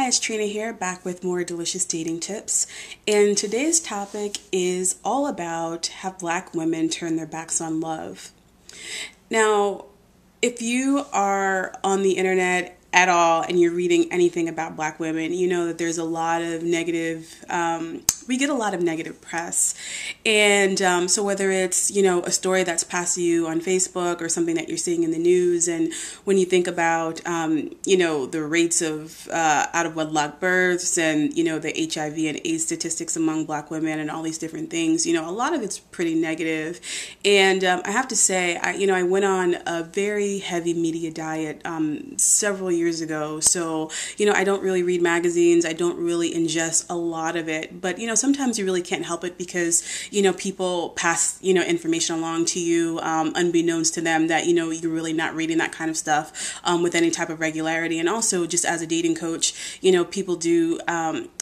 Hi, it's Trina here, back with more delicious dating tips. And today's topic is all about have Black women turn their backs on love. Now, if you are on the internet at all and you're reading anything about Black women, you know that there's a lot of negative, we get a lot of negative press. And so whether it's, a story that's passed to you on Facebook or something that you're seeing in the news, and when you think about, the rates of out of wedlock births and, the HIV and AIDS statistics among Black women and all these different things, a lot of it's pretty negative. And I have to say, I went on a very heavy media diet several years ago. So, I don't really read magazines. I don't really ingest a lot of it. But, sometimes you really can't help it because, people pass, information along to you unbeknownst to them that, you're really not reading that kind of stuff with any type of regularity. And also just as a dating coach, people do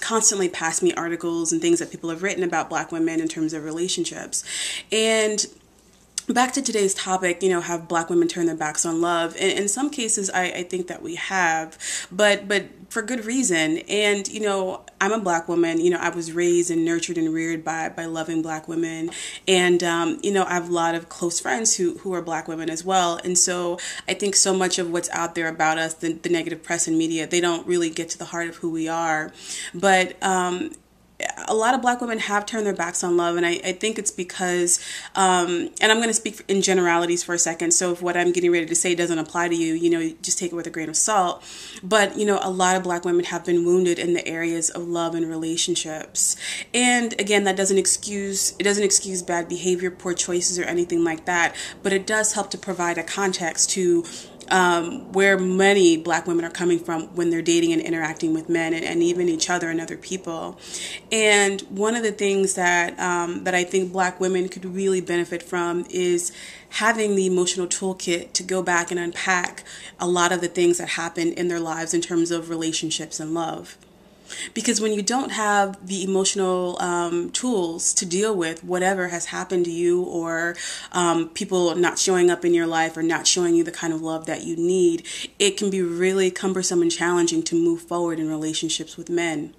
constantly pass me articles and things that people have written about Black women in terms of relationships. And back to today's topic, have Black women turn their backs on love? And in some cases, I think that we have, but for good reason. And, I'm a Black woman, I was raised and nurtured and reared by loving Black women. And, I have a lot of close friends who are Black women as well. And so I think so much of what's out there about us, the negative press and media, they don't really get to the heart of who we are. But, a lot of Black women have turned their backs on love, and I think it's because, and I'm going to speak in generalities for a second, so if what I'm getting ready to say doesn't apply to you, just take it with a grain of salt. But, a lot of Black women have been wounded in the areas of love and relationships. And again, it doesn't excuse bad behavior, poor choices, or anything like that, but it does help to provide a context to where many Black women are coming from when they're dating and interacting with men and even each other and other people. And one of the things that I think Black women could really benefit from is having the emotional toolkit to go back and unpack a lot of the things that happen in their lives in terms of relationships and love. Because when you don't have the emotional tools to deal with whatever has happened to you, or people not showing up in your life or not showing you the kind of love that you need, it can be really cumbersome and challenging to move forward in relationships with men.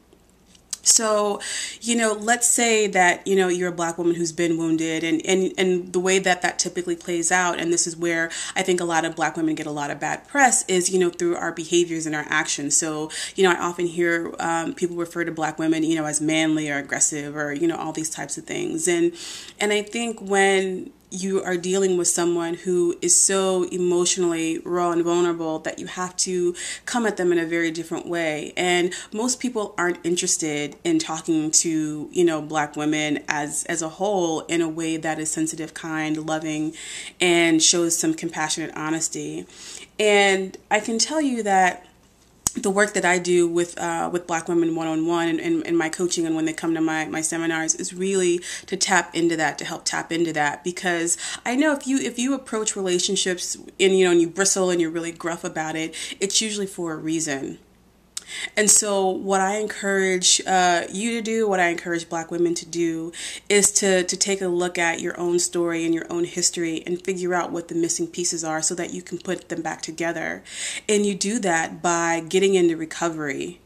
So, let's say that, you're a Black woman who's been wounded, and the way that typically plays out, and this is where I think a lot of Black women get a lot of bad press, is, through our behaviors and our actions. So, I often hear people refer to Black women, as manly or aggressive or, all these types of things. And I think when you are dealing with someone who is so emotionally raw and vulnerable that you have to come at them in a very different way. And most people aren't interested in talking to, Black women as a whole in a way that is sensitive, kind, loving, and shows some compassionate honesty. And I can tell you that the work that I do with Black women one-on-one and my coaching and when they come to my seminars is really to tap into that, to help tap into that, because I know if you approach relationships and you bristle and you're really gruff about it, it's usually for a reason. And so what I encourage you to do, what I encourage Black women to do, is to take a look at your own story and your own history and figure out what the missing pieces are so that you can put them back together. And you do that by getting into recovery.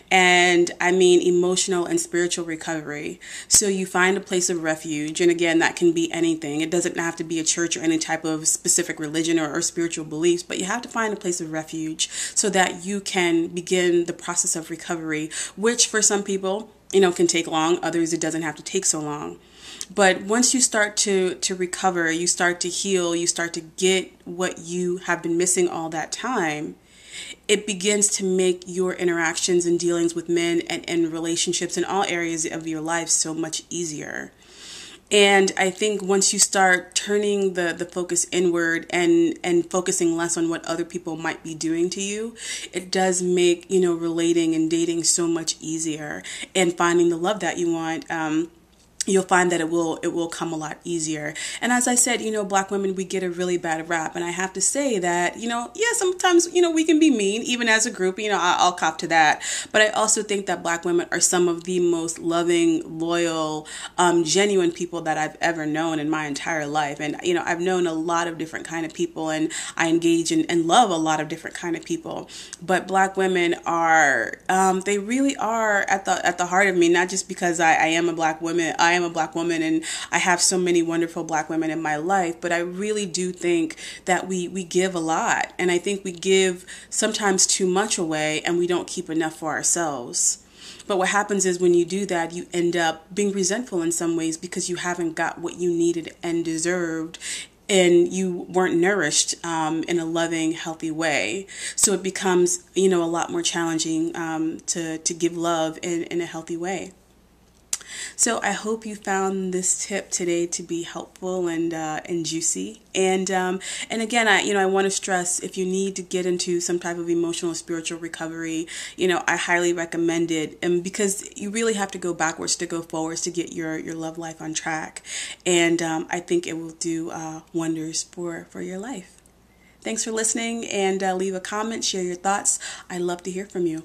And I mean emotional and spiritual recovery. So you find a place of refuge. And again, that can be anything. It doesn't have to be a church or any type of specific religion or spiritual beliefs, but you have to find a place of refuge so that you can begin the process of recovery, which for some people, can take long. Others, it doesn't have to take so long. But once you start to recover, you start to heal, you start to get what you have been missing all that time, it begins to make your interactions and dealings with men and relationships in all areas of your life so much easier. And I think once you start turning the focus inward and focusing less on what other people might be doing to you, it does make, relating and dating so much easier and finding the love that you want. you'll find that it will come a lot easier. And as I said, Black women, we get a really bad rap, and I have to say that, yeah, sometimes, we can be mean, even as a group, I'll cop to that. But I also think that Black women are some of the most loving, loyal, genuine people that I've ever known in my entire life. And, I've known a lot of different kind of people, and I engage and love a lot of different kind of people. But Black women are, they really are at the heart of me, not just because I am a Black woman. I am a Black woman, and I have so many wonderful Black women in my life, but I really do think that we give a lot, and I think we give sometimes too much away, and we don't keep enough for ourselves. But what happens is when you do that, you end up being resentful in some ways because you haven't got what you needed and deserved, and you weren't nourished in a loving, healthy way. So it becomes, a lot more challenging to give love in a healthy way. So I hope you found this tip today to be helpful and juicy. And again, I want to stress, if you need to get into some type of emotional, spiritual recovery, I highly recommend it, and because you really have to go backwards to go forwards to get your love life on track. And I think it will do wonders for your life. Thanks for listening, and leave a comment, share your thoughts. I love to hear from you.